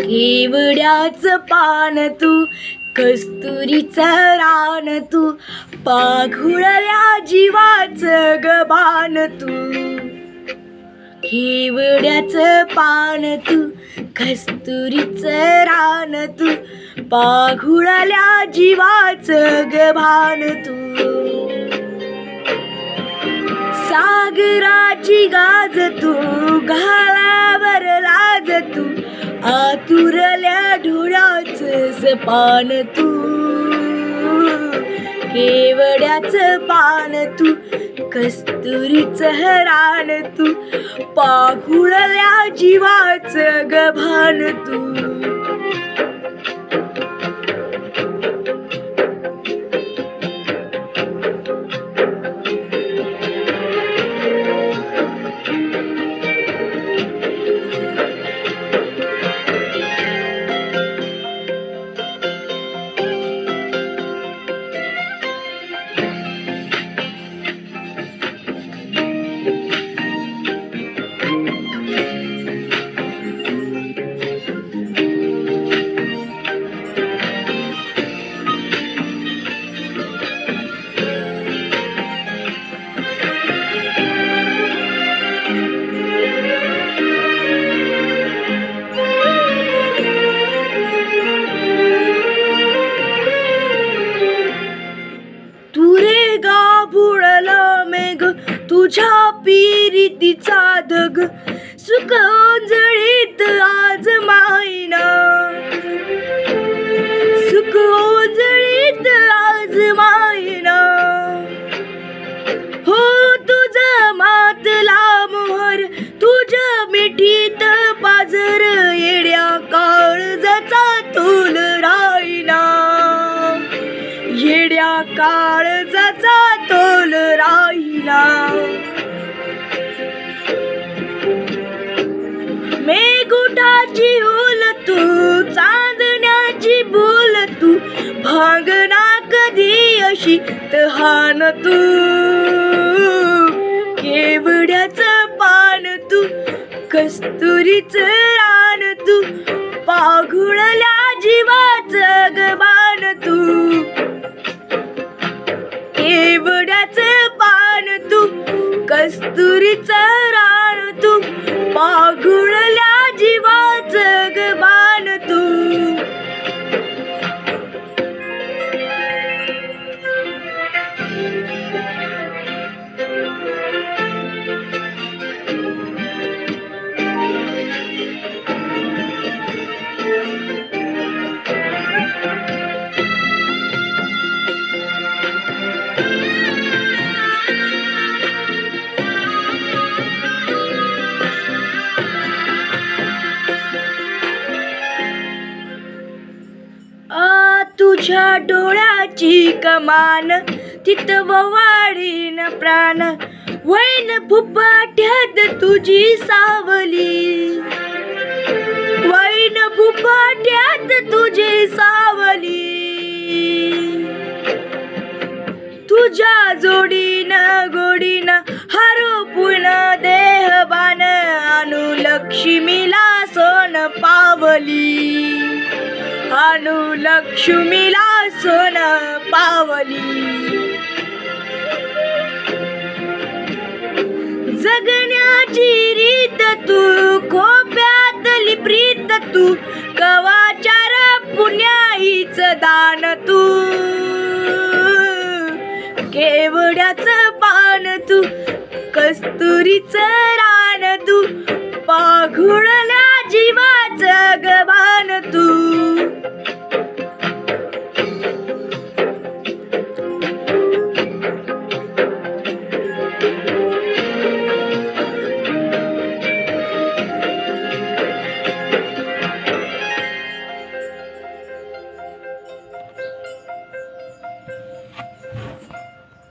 केवड्याचं पान तू, कस्तुरीचं रान तू, पाघुळल्या जीवाचं गबान तू. केवड्याचं पान तू, कस्तुरीचं रान तू, पाघुळल्या जीवाचं गबान तू. सागराची गाज तू, घालावर लाज तू, आतुरल्या डोळ्याचं सपान तू. केवड्याचं पान तू, कस्तुरीचं रान तू, पाघुळल्या जीवाचं गभान तू. तुझ्या पीरितीचा धग सुख ओंजळीत आज मायना, सुख ओंजळीत आज मायना. हो तुझं मातला मोहर, तुझ्या मिठीत पाजर, येड्या काळजाचा तोल राहिना, येड्या काळजाचा तोल राहिना. मेघुटाची हुल तू, चांदण्याची भूल तू, भांगना कधी अशी तहान तू. केवड्याचं पान तू, कस्तुरीचं रान तू, पाघुळल्या जीवाचं गबान तू. केवड्याचं पान तू, कस्तुरीचं रान तू, पाघुळल्या जीवाचं गबान तू. तुझ्या डोळ्याची कमान, तिथं वाढीन प्राण, वैन फुफाट्यात तुझी सावली, वैन फुफाट्यात तुझी सावली. तुझ्या जोडीनं गोडीनं हरपून देहबान, आणू लक्ष्मीला सोन पावली, आणू लक्ष्मीला सोन पावली. जगण्याची रीत तू, खोप्यातली प्रीत तू, कवाचार पुण्याईच दान तू. केवड्याचं पान तू, कस्तुरीचं रान तू, पाघुळल्या जीवाचं गबान तू.